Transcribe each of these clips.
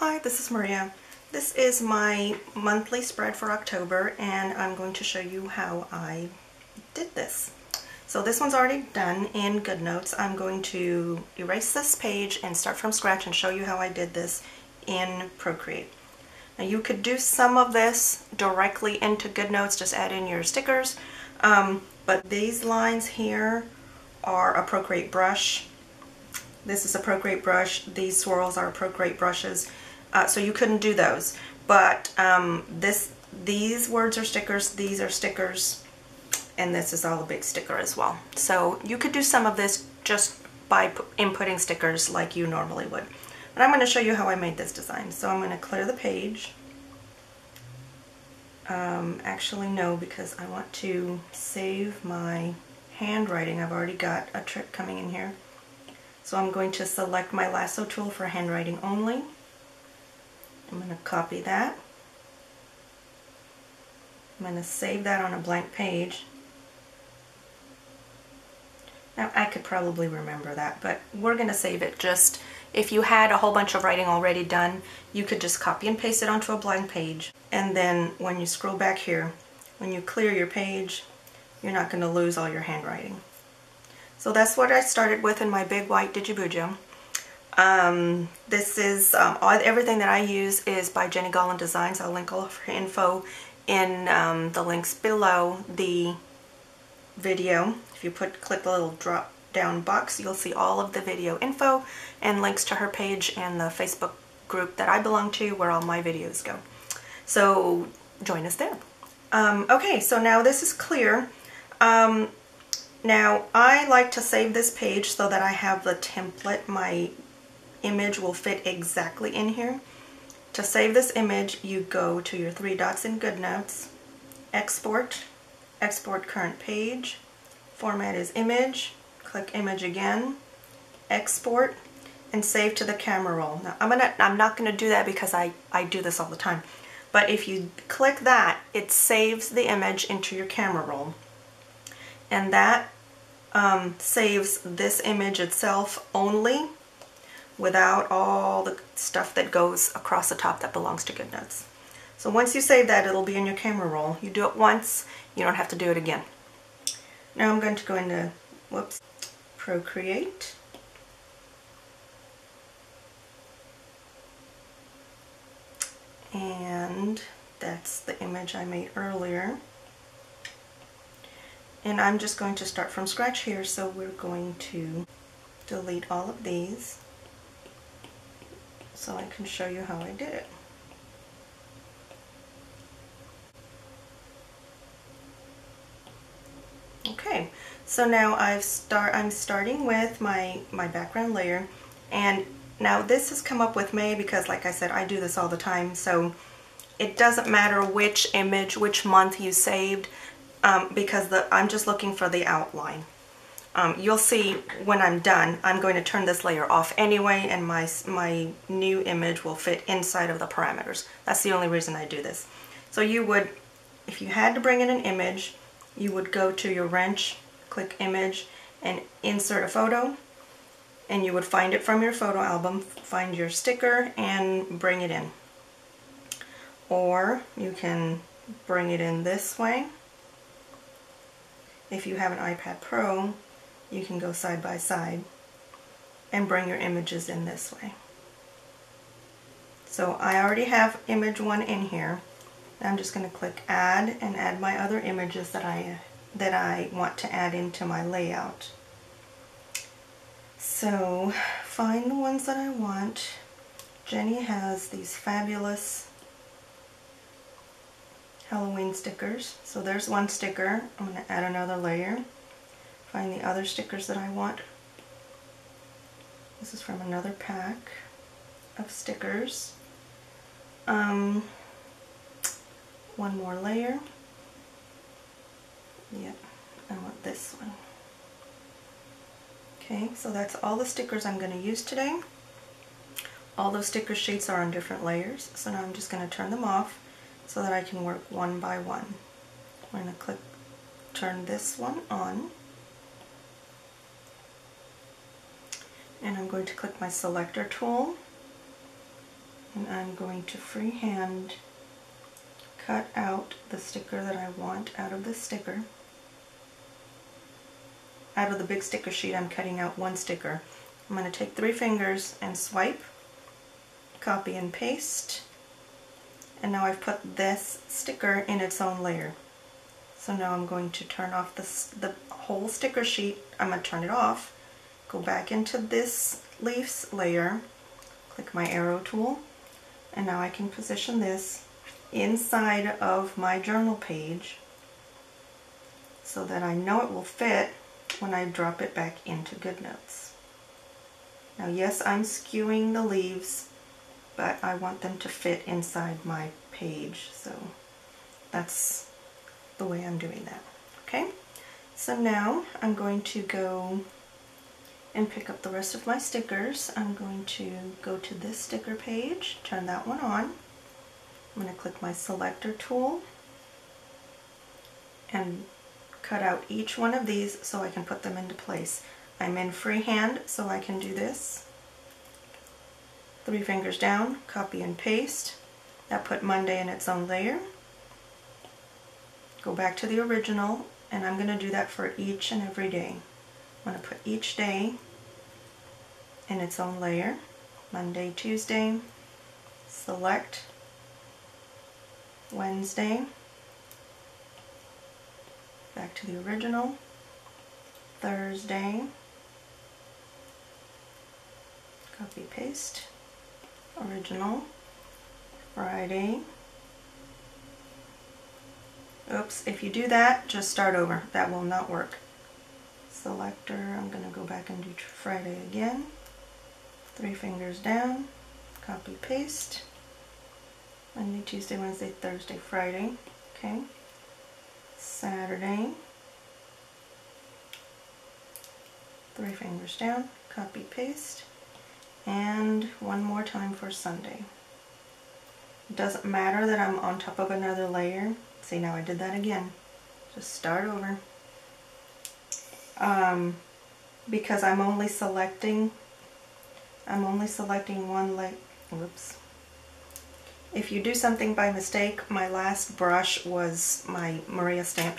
Hi, this is Maria. This is my monthly spread for October, and I'm going to show you how I did this. So this one's already done in Goodnotes. I'm going to erase this page and start from scratch and show you how I did this in Procreate. Now you could do some of this directly into Goodnotes, just add in your stickers, but these lines here are a Procreate brush. This is a Procreate brush. These swirls are Procreate brushes. So you couldn't do those. But these words are stickers, these are stickers, and this is all a big sticker as well. So you could do some of this just by inputting stickers like you normally would. But I'm going to show you how I made this design. So I'm going to clear the page. Actually no, because I want to save my handwriting. I've already got a trick coming in here. So I'm going to select my lasso tool for handwriting only. I'm going to copy that. I'm going to save that on a blank page. Now I could probably remember that, but we're going to save it. Just if you had a whole bunch of writing already done, you could just copy and paste it onto a blank page. And then when you scroll back here, when you clear your page, you're not going to lose all your handwriting. So that's what I started with in my big white Digibujo. This is everything that I use is by Gollan Designs. I'll link all of her info in the links below the video. If you click the little drop down box, you'll see all of the video info and links to her page and the Facebook group that I belong to where all my videos go. So join us there. Okay, so now this is clear. Now I like to save this page so that I have the template. My image will fit exactly in here. To save this image, you go to your three dots in Goodnotes, export, export current page, format is image, click image again, export, and save to the camera roll. Now I'm not gonna do that because I do this all the time. But if you click that, it saves the image into your camera roll. And that saves this image itself only, without all the stuff that goes across the top that belongs to Goodnotes. So once you save that, it'll be in your camera roll. You do it once, you don't have to do it again. Now I'm going to go into, Procreate. And that's the image I made earlier. And I'm just going to start from scratch here, so we're going to delete all of these so I can show you how I did it. Okay, so now I'm starting with my background layer, and now this has come up with May because, like I said, I do this all the time, so it doesn't matter which image, which month you saved, because I'm just looking for the outline. You'll see when I'm done, I'm going to turn this layer off anyway, and my new image will fit inside of the parameters. That's the only reason I do this. So you would, if you had to bring in an image, you would go to your wrench, click image, and insert a photo, and you would find it from your photo album, find your sticker, and bring it in. Or you can bring it in this way. If you have an iPad Pro, you can go side by side and bring your images in this way. So I already have image 1 in here. I'm just going to click add and add my other images that I want to add into my layout. So find the ones that I want. Jenny has these fabulous Halloween stickers. So there's one sticker. I'm going to add another layer. Find the other stickers that I want. This is from another pack of stickers. One more layer. Yep, I want this one. Okay, so that's all the stickers I'm going to use today. All those sticker sheets are on different layers, so now I'm just going to turn them off so that I can work one by one. I'm going to turn this one on. And I'm going to click my selector tool And I'm going to freehand cut out the sticker that I want out of the sticker. Out of the big sticker sheet, I'm cutting out one sticker. I'm going to take 3 fingers and swipe, copy and paste, and now I've put this sticker in its own layer. So now I'm going to turn off the whole sticker sheet. I'm going to turn it off, go back into this leaves layer, click my arrow tool, and now I can position this inside of my journal page so that I know it will fit when I drop it back into Goodnotes. Now yes, I'm skewing the leaves, but I want them to fit inside my page, so that's the way I'm doing that. Okay, so now I'm going to go and pick up the rest of my stickers. I'm going to go to this sticker page, turn that one on. I'm going to click my selector tool and cut out each one of these so I can put them into place. I'm in freehand, so I can do this. 3 fingers down, copy and paste. That put Monday in its own layer. Go back to the original, and I'm going to do that for each and every day. I'm going to put each day in its own layer. Monday, Tuesday, select, Wednesday, back to the original, Thursday, copy paste, original, Friday. Oops, if you do that, just start over. That will not work. Selector, I'm going to go back and do Friday again. 3 fingers down, copy paste, Monday, Tuesday, Wednesday, Thursday, Friday. Okay. Saturday, 3 fingers down, copy paste, and one more time for Sunday. It doesn't matter that I'm on top of another layer. See, now I did that again. Just start over. Because I'm only selecting one layer. Whoops. If you do something by mistake, my last brush was my Maria stamp.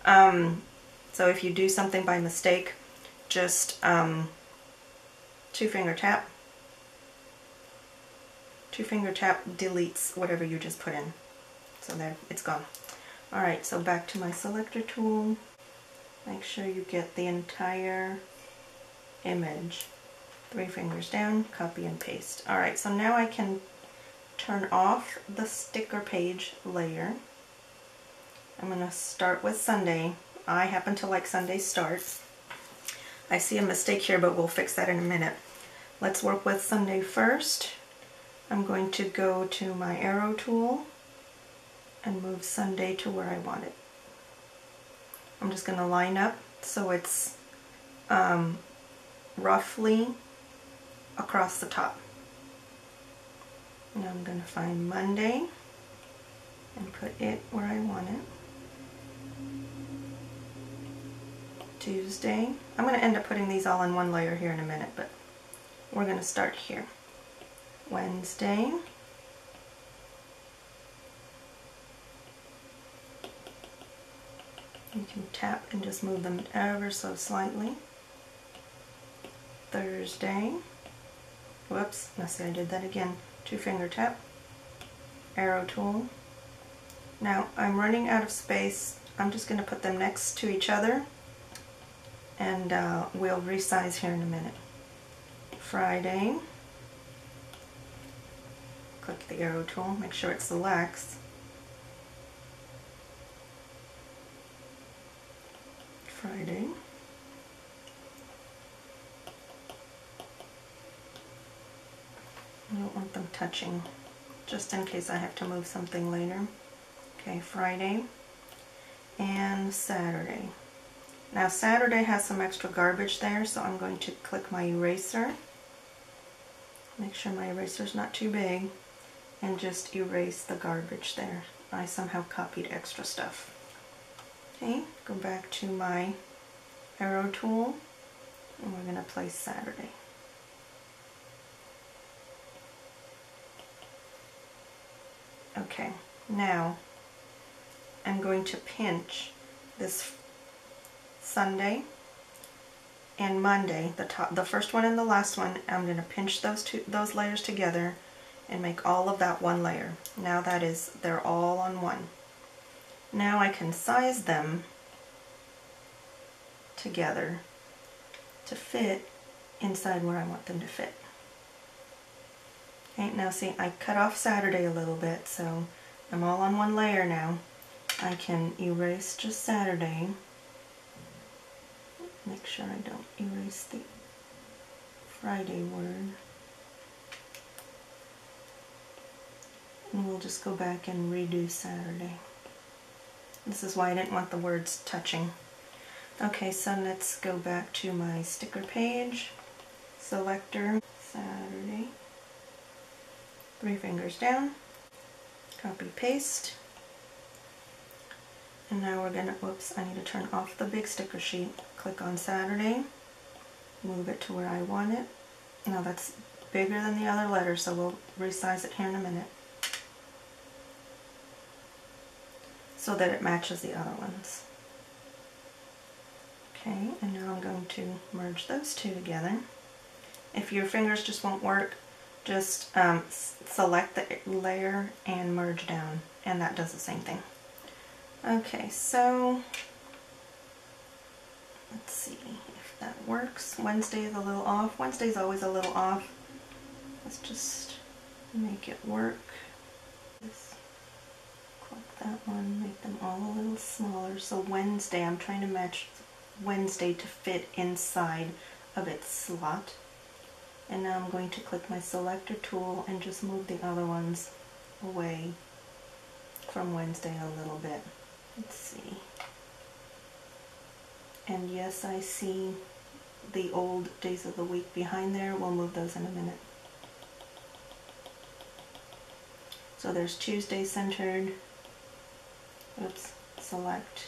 So if you do something by mistake, just 2-finger tap. 2-finger tap deletes whatever you just put in. So there, it's gone. Alright, so back to my selector tool. Make sure you get the entire image. 3 fingers down, copy and paste. Alright, so now I can turn off the sticker page layer. I'm going to start with Sunday. I happen to like Sunday starts. I see a mistake here, but we'll fix that in a minute. Let's work with Sunday first. I'm going to go to my arrow tool and move Sunday to where I want it. I'm just going to line up so it's roughly across the top. Now I'm going to find Monday and put it where I want it. Tuesday. I'm going to end up putting these all in one layer here in a minute, but we're going to start here. Wednesday. You can tap and just move them ever so slightly. Thursday. Whoops, now see I did that again. 2-finger tap, arrow tool. Now I'm running out of space. I'm just going to put them next to each other, and we'll resize here in a minute. Friday. Click the arrow tool, make sure it selects. Friday. I don't want them touching, just in case I have to move something later. Okay, Friday and Saturday. Now Saturday has some extra garbage there, so I'm going to click my eraser. Make sure my eraser's not too big, and just erase the garbage there. I somehow copied extra stuff. Okay, go back to my arrow tool, and we're going to place Saturday. Okay, now I'm going to pinch this Sunday and Monday, the first one and the last one. I'm going to pinch those layers together and make all of that one layer. Now they're all on one. Now I can size them together to fit inside where I want them to fit. Okay, now see, I cut off Saturday a little bit, so I'm all on one layer now. I can erase just Saturday. Make sure I don't erase the Friday word. And we'll just go back and redo Saturday. This is why I didn't want the words touching. Okay, so let's go back to my sticker page. Selector, Saturday. 3 fingers down. Copy, paste. And now we're gonna, whoops, I need to turn off the big sticker sheet. Click on Saturday, move it to where I want it. Now that's bigger than the other letter, so we'll resize it here in a minute, so that it matches the other ones. Okay, and now I'm going to merge those two together. If your fingers just won't work, just select the layer and merge down, and that does the same thing. Okay, so let's see if that works. Wednesday is a little off. Wednesday's always a little off. Let's just make it work. Just click that one, make them all a little smaller. So Wednesday, I'm trying to match Wednesday to fit inside of its slot. And now I'm going to click my selector tool and just move the other ones away from Wednesday a little bit. Let's see. And yes, I see the old days of the week behind there. We'll move those in a minute. So there's Tuesday centered. Oops, select.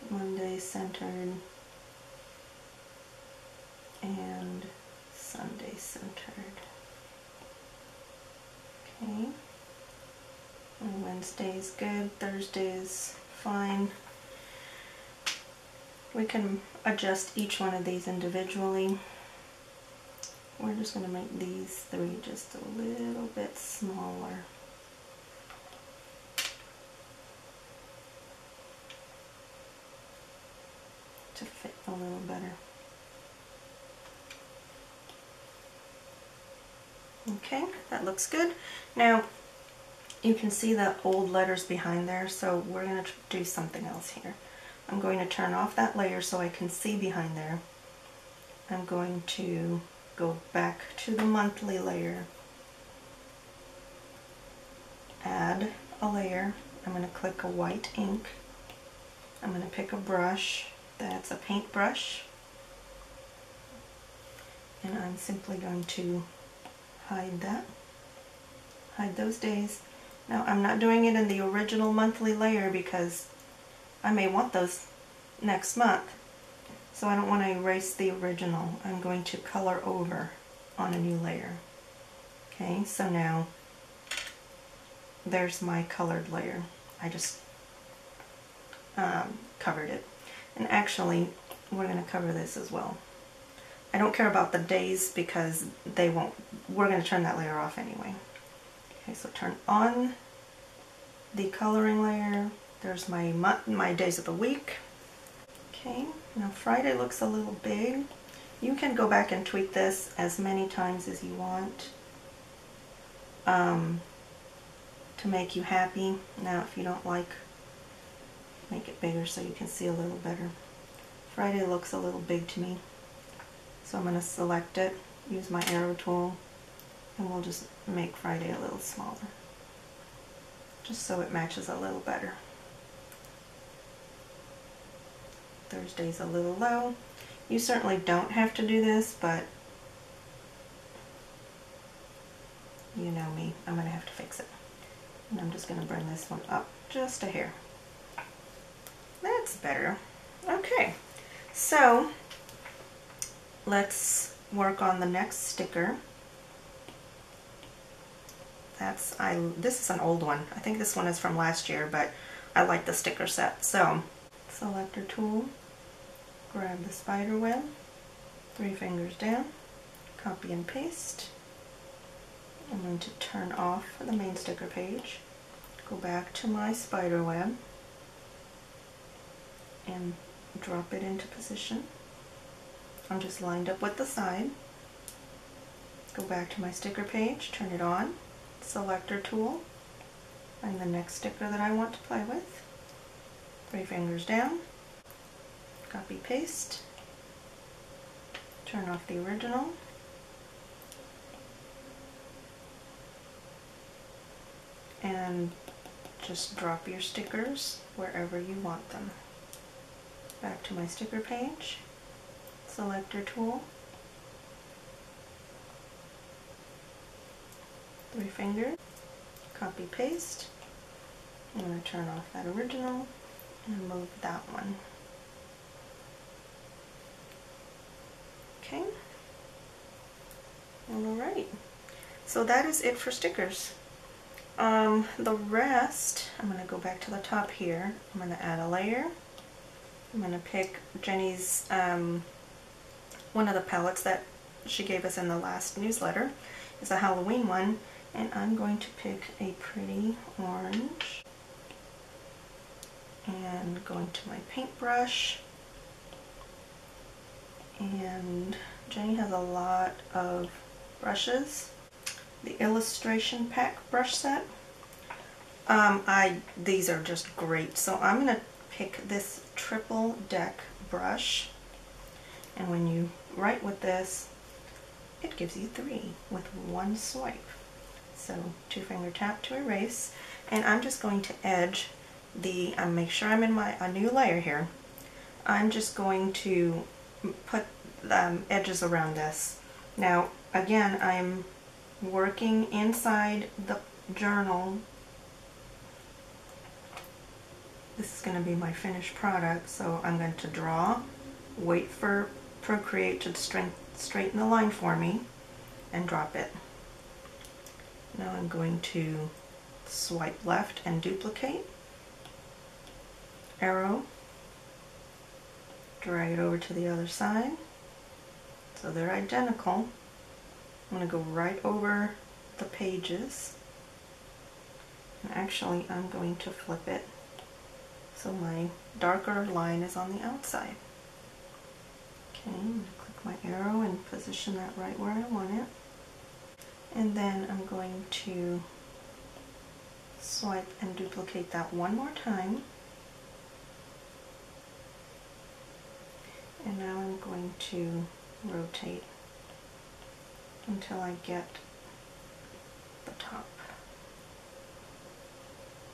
Monday centered. And Sunday centered. Okay. And Wednesday's good, Thursday's fine. We can adjust each one of these individually. We're just going to make these 3 just a little bit smaller. To fit a little better. Okay, that looks good. Now, you can see the old letters behind there, so we're going to do something else here. I'm going to turn off that layer so I can see behind there. I'm going to go back to the monthly layer, add a layer. I'm going to click a white ink. I'm going to pick a brush. That's a paint brush. And I'm simply going to hide that, hide those days. Now I'm not doing it in the original monthly layer because I may want those next month, so I don't want to erase the original. I'm going to color over on a new layer. Okay, so now there's my colored layer. I just covered it, and actually we're going to cover this as well. I don't care about the days because they won't, we're going to turn that layer off anyway. Okay, so turn on the coloring layer. There's my days of the week. Okay, now Friday looks a little big. You can go back and tweak this as many times as you want to make you happy. Now if you don't like, make it bigger so you can see a little better. Friday looks a little big to me. So I'm going to select it, use my arrow tool, and we'll just make Friday a little smaller, just so it matches a little better. Thursday's a little low. You certainly don't have to do this, but you know me, I'm going to have to fix it. And I'm just going to bring this one up just a hair. That's better. Okay, so let's work on the next sticker. This is an old one. I think this one is from last year, but I like the sticker set. So, selector tool, grab the spider web, 3 fingers down, copy and paste. I'm going to turn off the main sticker page, go back to my spider web, and drop it into position. I'm just lined up with the side. Go back to my sticker page, turn it on, selector tool, find the next sticker that I want to play with. 3 fingers down, copy paste, turn off the original, and just drop your stickers wherever you want them. Back to my sticker page, selector tool, 3 fingers, copy paste. I'm going to turn off that original and move that one. Okay. Alright. So that is it for stickers. The rest, I'm going to go back to the top here. I'm going to add a layer. I'm going to pick Jenny's, one of the palettes that she gave us in the last newsletter. It's a Halloween one, and I'm going to pick a pretty orange. And going to my paintbrush. And Jenny has a lot of brushes. The illustration pack brush set. These are just great. So I'm going to pick this triple deck brush, and when you write with this, it gives you 3 with 1 swipe. So 2 finger tap to erase, and I'm just going to edge the, make sure I'm in a new layer here. I'm just going to put edges around this. Now again, I'm working inside the journal. This is going to be my finished product, so I'm going to draw, wait for Procreate to straighten the line for me, and drop it. Now I'm going to swipe left and duplicate, arrow, drag it over to the other side, so they're identical. I'm going to go right over the pages, and actually I'm going to flip it so my darker line is on the outside. Okay, I'm going to click my arrow and position that right where I want it. And then I'm going to swipe and duplicate that one more time. And now I'm going to rotate until I get the top.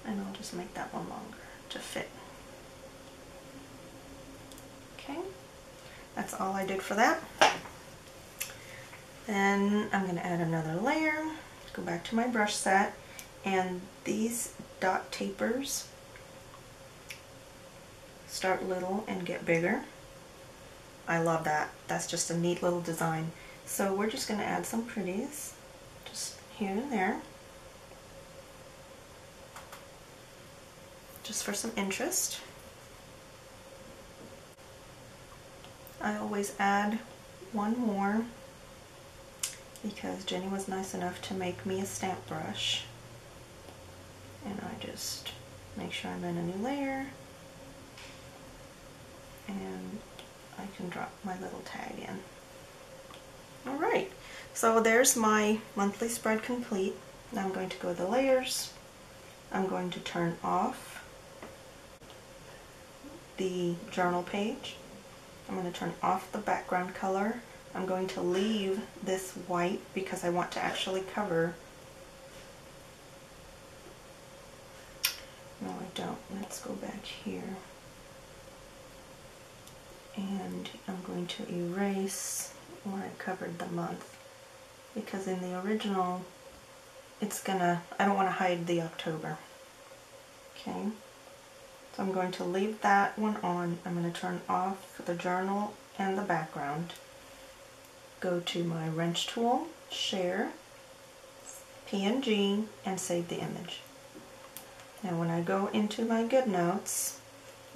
And I'll just make that one longer to fit. Okay, that's all I did for that. Then I'm going to add another layer, go back to my brush set, and these dot tapers start little and get bigger. I love that. That's just a neat little design. So we're just going to add some pretties, just here and there, just for some interest. I always add one more because Jenny was nice enough to make me a stamp brush. And I just make sure I'm in a new layer, and I can drop my little tag in. Alright, so there's my monthly spread complete. Now I'm going to go to the layers. I'm going to turn off the journal page. I'm going to turn off the background color. I'm going to leave this white because I want to actually cover. No, I don't. Let's go back here. And I'm going to erase where I covered the month, because in the original it's gonna, I don't want to hide the October. Okay, so I'm going to leave that one on. I'm going to turn off the journal and the background, go to my wrench tool, share, PNG, and save the image. Now when I go into my Goodnotes,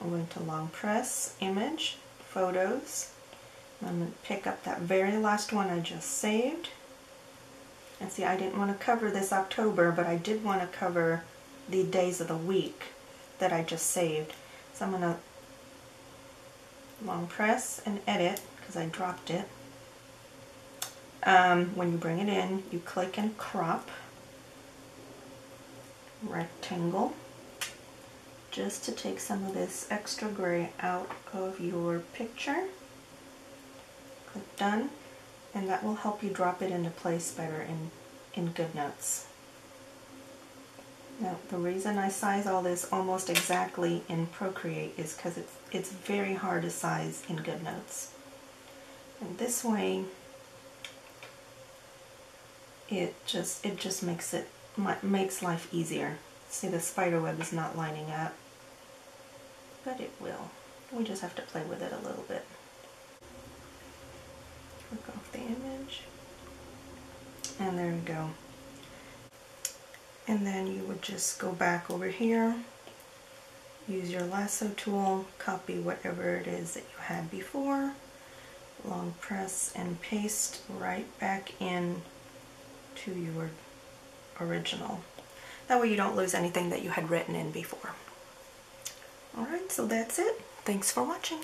I'm going to long press, image, photos. I'm going to pick up that very last one I just saved. And see, I didn't want to cover this October, but I did want to cover the days of the week that I just saved. So I'm going to long press and edit, because I dropped it. When you bring it in, you click and crop, rectangle, just to take some of this extra gray out of your picture. Click done, and that will help you drop it into place better in Goodnotes. Now, the reason I size all this almost exactly in Procreate is because it's very hard to size in Goodnotes. And this way, it just makes life easier. See, the spider web is not lining up, but it will. We just have to play with it a little bit. Click off the image, and there we go. And then you would just go back over here, use your lasso tool, copy whatever it is that you had before, long press and paste right back in to your original. That way you don't lose anything that you had written in before. Alright, so that's it. Thanks for watching.